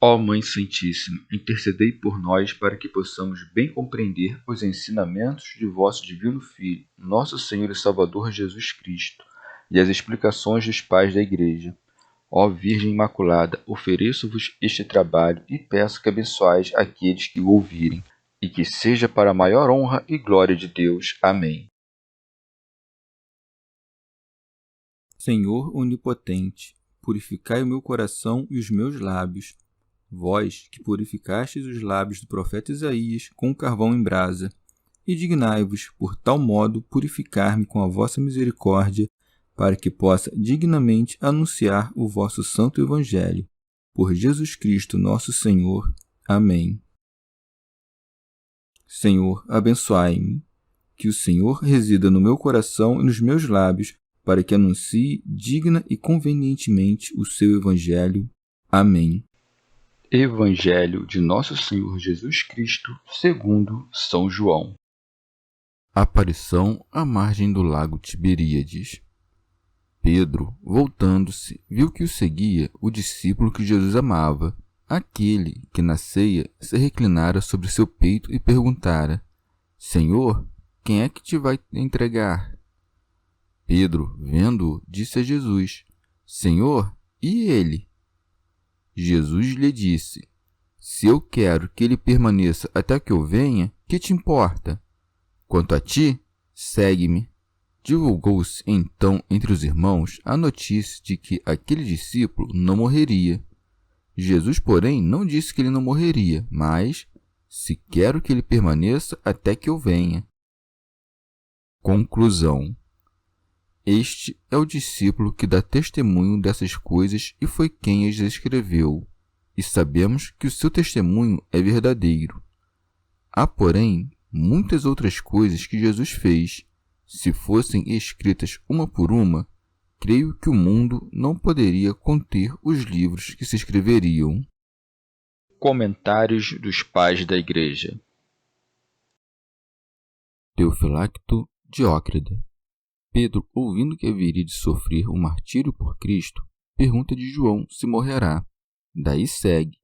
Ó Mãe Santíssima, intercedei por nós para que possamos bem compreender os ensinamentos de vosso Divino Filho, nosso Senhor e Salvador Jesus Cristo, e as explicações dos pais da Igreja. Ó Virgem Imaculada, ofereço-vos este trabalho e peço que abençoais aqueles que o ouvirem, e que seja para a maior honra e glória de Deus. Amém. Senhor onipotente, purificai o meu coração e os meus lábios. Vós, que purificastes os lábios do profeta Isaías com carvão em brasa, e dignai-vos, por tal modo, purificar-me com a vossa misericórdia, para que possa dignamente anunciar o vosso santo Evangelho. Por Jesus Cristo nosso Senhor. Amém. Senhor, abençoai-me. Que o Senhor resida no meu coração e nos meus lábios, para que anuncie digna e convenientemente o seu Evangelho. Amém. Evangelho de Nosso Senhor Jesus Cristo, segundo São João. Aparição à margem do lago Tiberíades. Pedro, voltando-se, viu que o seguia o discípulo que Jesus amava, aquele que na ceia se reclinara sobre seu peito e perguntara: Senhor, quem é que te vai entregar? Pedro, vendo-o, disse a Jesus: Senhor, e ele? Jesus lhe disse: Se eu quero que ele permaneça até que eu venha, que te importa? Quanto a ti, segue-me. Divulgou-se então entre os irmãos a notícia de que aquele discípulo não morreria. Jesus, porém, não disse que ele não morreria, mas: Se quero que ele permaneça até que eu venha. Conclusão. Este é o discípulo que dá testemunho dessas coisas e foi quem as escreveu, e sabemos que o seu testemunho é verdadeiro. Há, porém, muitas outras coisas que Jesus fez. Se fossem escritas uma por uma, creio que o mundo não poderia conter os livros que se escreveriam. Comentários dos Pais da Igreja. Teofilacto Diócrida. Pedro, ouvindo que haveria de sofrer o martírio por Cristo, pergunta de João se morrerá. Daí segue.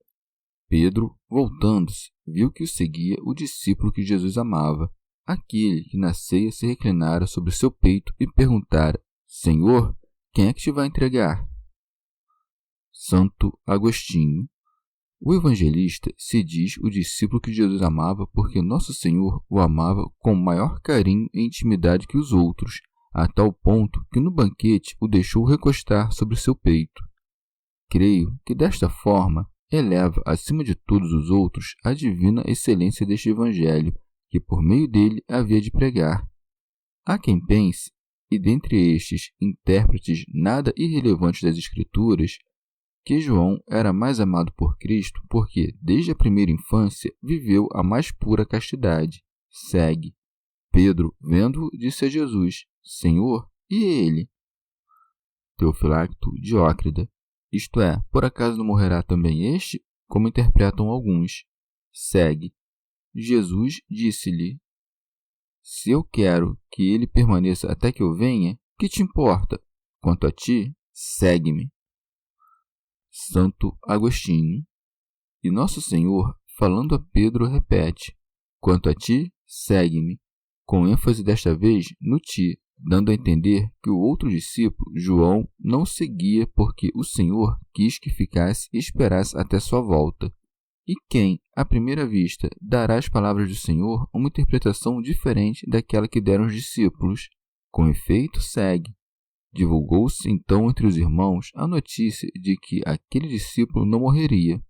Pedro, voltando-se, viu que o seguia o discípulo que Jesus amava, aquele que na ceia se reclinara sobre seu peito e perguntara: Senhor, quem é que te vai entregar? Santo Agostinho. O evangelista se diz o discípulo que Jesus amava porque Nosso Senhor o amava com maior carinho e intimidade que os outros, a tal ponto que no banquete o deixou recostar sobre seu peito. Creio que desta forma eleva acima de todos os outros a divina excelência deste evangelho, que por meio dele havia de pregar. Há quem pense, e dentre estes intérpretes nada irrelevantes das Escrituras, que João era mais amado por Cristo porque, desde a primeira infância, viveu a mais pura castidade. Segue. Pedro, vendo-o, disse a Jesus: Senhor, e ele? Teofilacto Diócrida. Isto é, por acaso não morrerá também este? Como interpretam alguns. Segue. Jesus disse-lhe: Se eu quero que ele permaneça até que eu venha, que te importa? Quanto a ti, segue-me. Santo Agostinho. E Nosso Senhor, falando a Pedro, repete: Quanto a ti, segue-me, com ênfase desta vez no ti, dando a entender que o outro discípulo, João, não seguia porque o Senhor quis que ficasse e esperasse até sua volta. E quem, à primeira vista, dará às palavras do Senhor uma interpretação diferente daquela que deram os discípulos? Com efeito, segue. Divulgou-se então entre os irmãos a notícia de que aquele discípulo não morreria.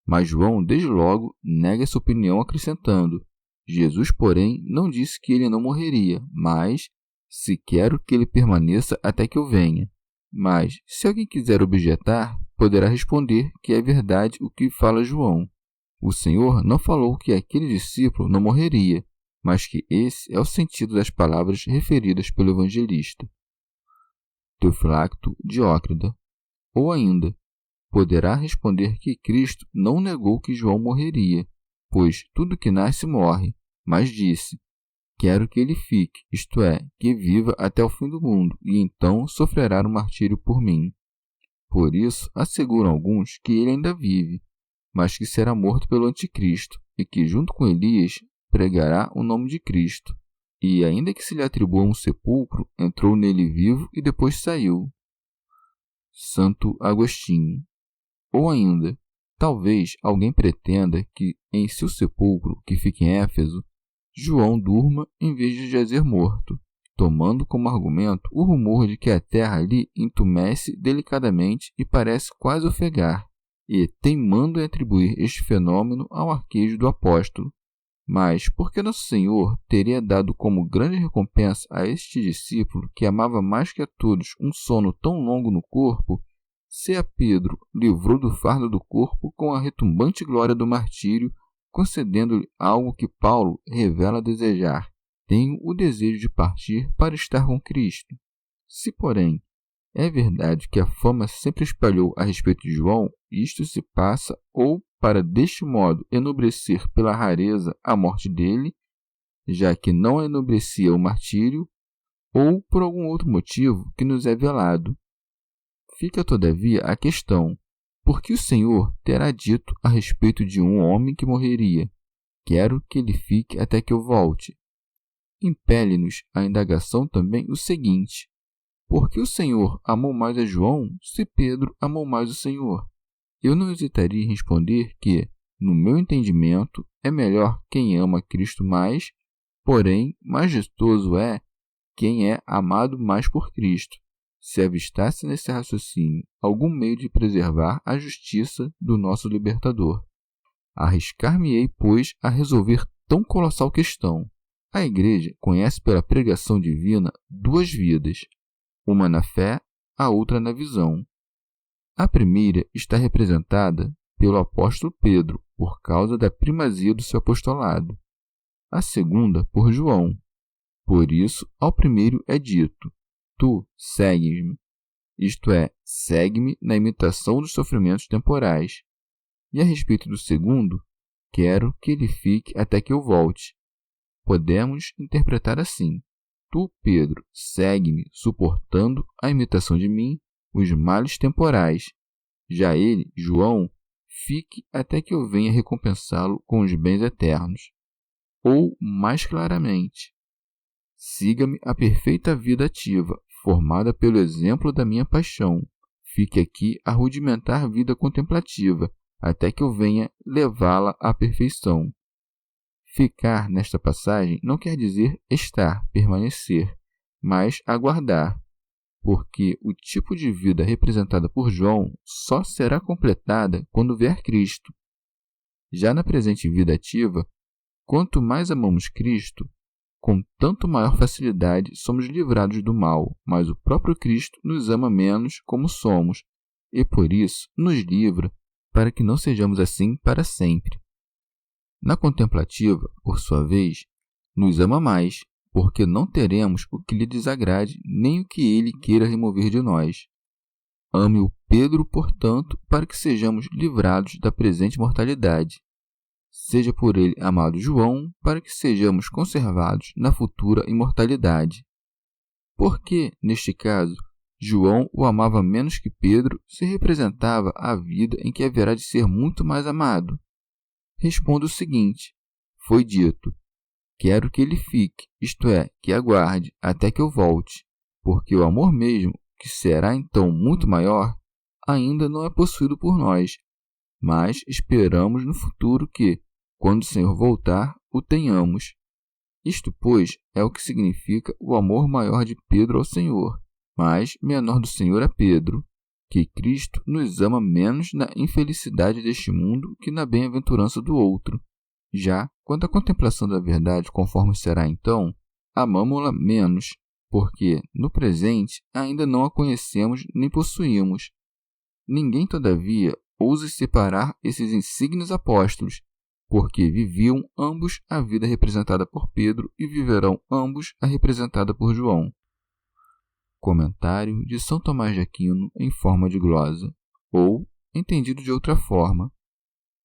Mas João, desde logo, nega essa opinião acrescentando: Jesus, porém, não disse que ele não morreria, mas: Se quero que ele permaneça até que eu venha. Mas, se alguém quiser objetar, poderá responder que é verdade o que fala João. O Senhor não falou que aquele discípulo não morreria, mas que esse é o sentido das palavras referidas pelo evangelista. Teofilacto Diócrida. Ou ainda, poderá responder que Cristo não negou que João morreria, pois tudo que nasce morre, mas disse: Quero que ele fique, isto é, que viva até o fim do mundo, e então sofrerá o martírio por mim. Por isso, asseguram alguns que ele ainda vive. mas que será morto pelo anticristo, e que, junto com Elias, pregará o nome de Cristo. E, ainda que se lhe atribua um sepulcro, entrou nele vivo e depois saiu. Santo Agostinho. Ou ainda, talvez alguém pretenda que, em seu sepulcro, que fica em Éfeso, João durma em vez de jazer morto, tomando como argumento o rumor de que a terra ali entumece delicadamente e parece quase ofegar, e teimando em atribuir este fenômeno ao arquejo do apóstolo. Mas, por que Nosso Senhor teria dado como grande recompensa a este discípulo, que amava mais que a todos um sono tão longo no corpo, se a Pedro livrou do fardo do corpo com a retumbante glória do martírio, concedendo-lhe algo que Paulo revela desejar? Tenho o desejo de partir para estar com Cristo. Se, porém, é verdade que a fama sempre espalhou a respeito de João, isto se passa ou para deste modo enobrecer pela rareza a morte dele, já que não enobrecia o martírio, ou por algum outro motivo que nos é velado. Fica, todavia, a questão: por que o Senhor terá dito a respeito de um homem que morreria: quero que ele fique até que eu volte? Impele-nos a indagação também o seguinte: por que o Senhor amou mais a João se Pedro amou mais o Senhor? Eu não hesitaria em responder que, no meu entendimento, é melhor quem ama Cristo mais, porém, majestoso é quem é amado mais por Cristo, se avistasse nesse raciocínio algum meio de preservar a justiça do nosso libertador. Arriscar-me-ei, pois, a resolver tão colossal questão. A Igreja conhece pela pregação divina duas vidas, uma na fé, a outra na visão. A primeira está representada pelo apóstolo Pedro, por causa da primazia do seu apostolado. A segunda, por João. Por isso, ao primeiro é dito: tu segues-me, isto é, segue-me na imitação dos sofrimentos temporais. E a respeito do segundo, quero que ele fique até que eu volte. Podemos interpretar assim: tu, Pedro, segue-me, suportando a imitação de mim os males temporais. Já ele, João, fique até que eu venha recompensá-lo com os bens eternos. Ou, mais claramente, siga-me a perfeita vida ativa, formada pelo exemplo da minha paixão. Fique aqui a rudimentar vida contemplativa, até que eu venha levá-la à perfeição. Ficar, nesta passagem, não quer dizer estar, permanecer, mas aguardar, porque o tipo de vida representada por João só será completada quando vier Cristo. Já na presente vida ativa, quanto mais amamos Cristo, com tanto maior facilidade somos livrados do mal, mas o próprio Cristo nos ama menos como somos, e por isso nos livra, para que não sejamos assim para sempre. Na contemplativa, por sua vez, nos ama mais, porque não teremos o que lhe desagrade, nem o que ele queira remover de nós. Ame-o Pedro, portanto, para que sejamos livrados da presente mortalidade. Seja por ele amado João, para que sejamos conservados na futura imortalidade. Porque, neste caso, João o amava menos que Pedro, se representava a vida em que haverá de ser muito mais amado? Respondo o seguinte: foi dito: quero que ele fique, isto é, que aguarde até que eu volte, porque o amor mesmo, que será então muito maior, ainda não é possuído por nós, mas esperamos no futuro que, quando o Senhor voltar, o tenhamos. Isto, pois, é o que significa o amor maior de Pedro ao Senhor, mas menor do Senhor a Pedro, que Cristo nos ama menos na infelicidade deste mundo que na bem-aventurança do outro. Já quanto à contemplação da verdade, conforme será então, amamo-la menos, porque, no presente, ainda não a conhecemos nem possuímos. Ninguém, todavia, ousa separar esses insignes apóstolos, porque viviam ambos a vida representada por Pedro e viverão ambos a representada por João. Comentário de São Tomás de Aquino em forma de glosa, ou, entendido de outra forma: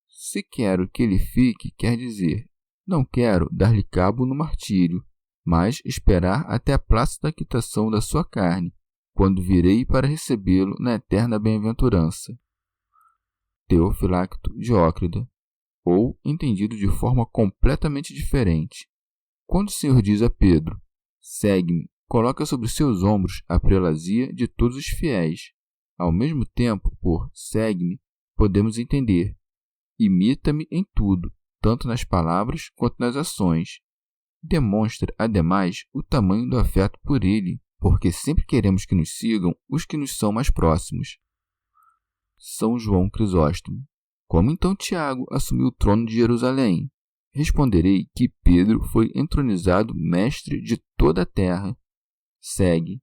se quero que ele fique, quer dizer, não quero dar-lhe cabo no martírio, mas esperar até a plácida quitação da sua carne, quando virei para recebê-lo na eterna bem-aventurança. Teofilacto Diócrida, ou entendido de forma completamente diferente. Quando o Senhor diz a Pedro, segue-me, coloca sobre seus ombros a prelazia de todos os fiéis. Ao mesmo tempo, por segue-me, podemos entender, imita-me em tudo, tanto nas palavras quanto nas ações. Demonstra, ademais, o tamanho do afeto por ele, porque sempre queremos que nos sigam os que nos são mais próximos. São João Crisóstomo. Como então Tiago assumiu o trono de Jerusalém? Responderei que Pedro foi entronizado mestre de toda a terra. Segue.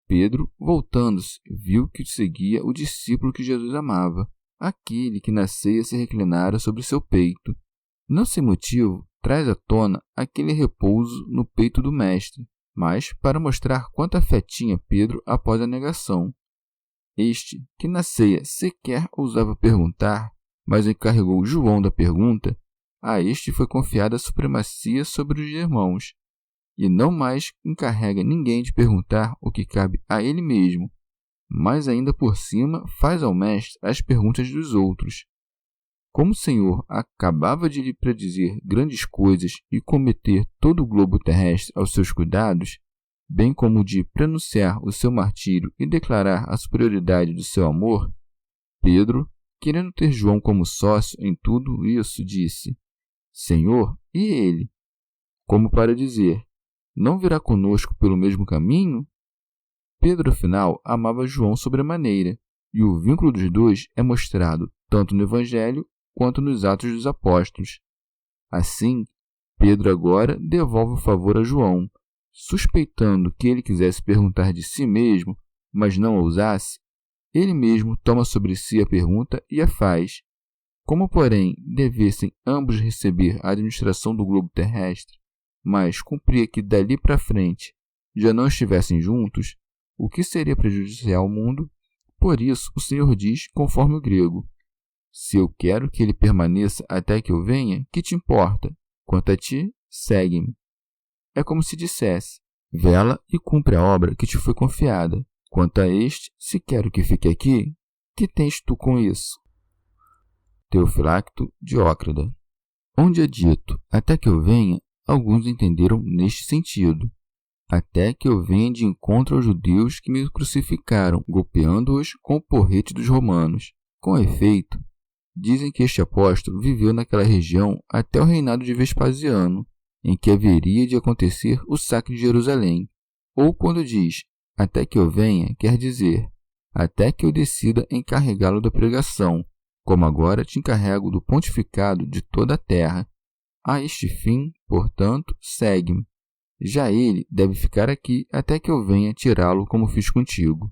Pedro, voltando-se, viu que seguia o discípulo que Jesus amava, aquele que na ceia se reclinara sobre seu peito. Não sem motivo, traz à tona aquele repouso no peito do mestre, mas para mostrar quanta fé tinha Pedro após a negação. Este, que na ceia sequer ousava perguntar, mas encarregou João da pergunta, a este foi confiada a supremacia sobre os irmãos, e não mais encarrega ninguém de perguntar o que cabe a ele mesmo, mas ainda por cima faz ao mestre as perguntas dos outros. Como o Senhor acabava de lhe predizer grandes coisas e cometer todo o globo terrestre aos seus cuidados, bem como de prenunciar o seu martírio e declarar a superioridade do seu amor, Pedro, querendo ter João como sócio em tudo isso, disse, Senhor, e ele? Como para dizer, não virá conosco pelo mesmo caminho? Pedro, afinal, amava João sobremaneira, e o vínculo dos dois é mostrado tanto no Evangelho quanto nos Atos dos Apóstolos. Assim, Pedro agora devolve o favor a João, suspeitando que ele quisesse perguntar de si mesmo, mas não ousasse, ele mesmo toma sobre si a pergunta e a faz. Como, porém, devessem ambos receber a administração do globo terrestre, mas cumpria que dali para frente já não estivessem juntos, o que seria prejudicial ao mundo, por isso o Senhor diz, conforme o grego, se eu quero que ele permaneça até que eu venha, que te importa? Quanto a ti, segue-me. É como se dissesse, vela e cumpre a obra que te foi confiada. Quanto a este, se quero que fique aqui, que tens tu com isso? Teofilacto Diócrida. Onde é dito, até que eu venha, alguns entenderam neste sentido. Até que eu venha de encontro aos judeus que me crucificaram, golpeando-os com o porrete dos romanos. Com efeito, dizem que este apóstolo viveu naquela região até o reinado de Vespasiano, em que haveria de acontecer o saque de Jerusalém. Ou quando diz, até que eu venha, quer dizer, até que eu decida encarregá-lo da pregação, como agora te encarrego do pontificado de toda a terra. A este fim, portanto, segue-me. Já ele deve ficar aqui até que eu venha tirá-lo como fiz contigo.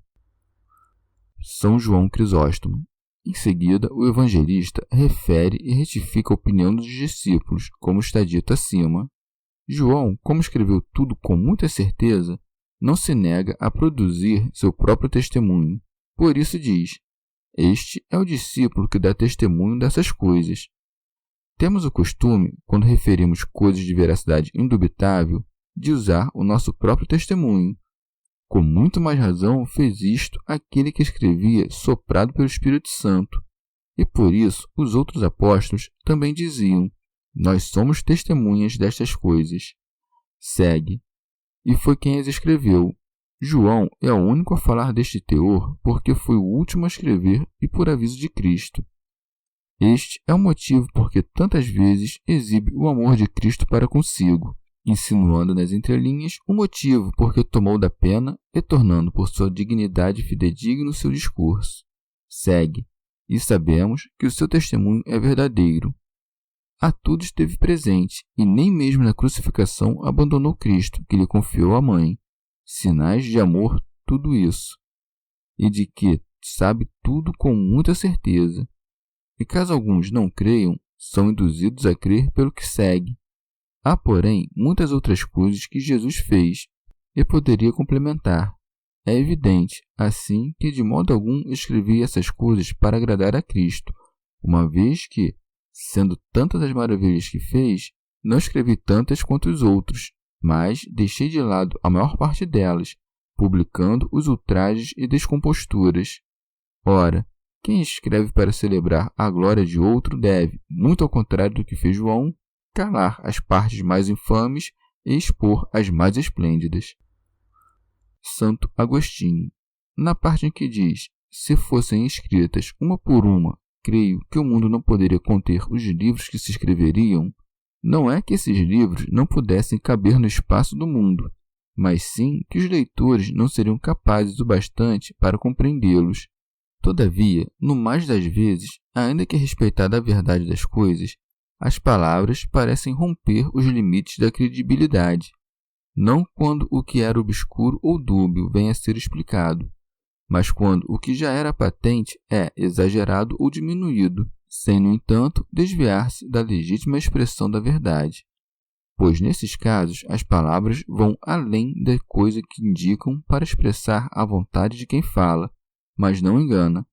São João Crisóstomo. Em seguida, o evangelista refere e retifica a opinião dos discípulos, como está dito acima. João, como escreveu tudo com muita certeza, não se nega a produzir seu próprio testemunho. Por isso diz, este é o discípulo que dá testemunho dessas coisas. Temos o costume, quando referimos coisas de veracidade indubitável, de usar o nosso próprio testemunho. Com muito mais razão fez isto aquele que escrevia soprado pelo Espírito Santo. E por isso os outros apóstolos também diziam, nós somos testemunhas destas coisas. Segue. E foi quem as escreveu. João é o único a falar deste teor porque foi o último a escrever e por aviso de Cristo. Este é o motivo porque tantas vezes exibe o amor de Cristo para consigo, insinuando nas entrelinhas o motivo porque tomou da pena e tornando por sua dignidade fidedigno seu discurso. Segue, e sabemos que o seu testemunho é verdadeiro. A tudo esteve presente, e nem mesmo na crucificação abandonou Cristo, que lhe confiou a mãe. Sinais de amor, tudo isso. E de que sabe tudo com muita certeza. E caso alguns não creiam, são induzidos a crer pelo que segue. Há, porém, muitas outras coisas que Jesus fez, e poderia complementar. É evidente, assim, que de modo algum escrevi essas coisas para agradar a Cristo, uma vez que, sendo tantas as maravilhas que fez, não escrevi tantas quanto os outros, mas deixei de lado a maior parte delas, publicando os ultrajes e descomposturas. Ora, Quem escreve para celebrar a glória de outro deve, muito ao contrário do que fez João, calar as partes mais infames e expor as mais esplêndidas. Santo Agostinho, na parte em que diz: se fossem escritas uma por uma, creio que o mundo não poderia conter os livros que se escreveriam, não é que esses livros não pudessem caber no espaço do mundo, mas sim que os leitores não seriam capazes o bastante para compreendê-los. Todavia, no mais das vezes, ainda que respeitada a verdade das coisas, as palavras parecem romper os limites da credibilidade, não quando o que era obscuro ou dúbio vem a ser explicado, mas quando o que já era patente é exagerado ou diminuído, sem, no entanto, desviar-se da legítima expressão da verdade. Pois, nesses casos, as palavras vão além da coisa que indicam para expressar a vontade de quem fala, mas não engana.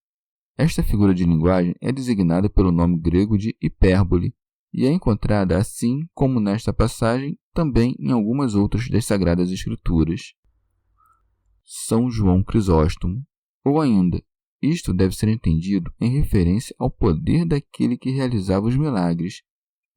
Esta figura de linguagem é designada pelo nome grego de hipérbole, e é encontrada, assim como nesta passagem, também em algumas outras das Sagradas Escrituras. São João Crisóstomo. Ou ainda, isto deve ser entendido em referência ao poder daquele que realizava os milagres,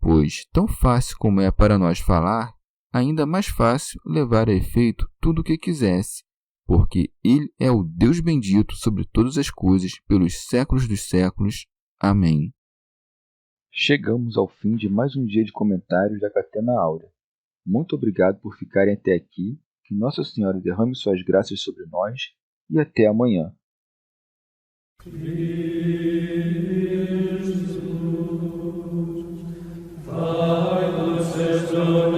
pois, tão fácil como é para nós falar, ainda mais fácil levar a efeito tudo o que quisesse, porque Ele é o Deus bendito sobre todas as coisas, pelos séculos dos séculos. Amém. Chegamos ao fim de mais um dia de comentários da Catena Áurea. Muito obrigado por ficarem até aqui, que Nossa Senhora derrame suas graças sobre nós e até amanhã. Jesus,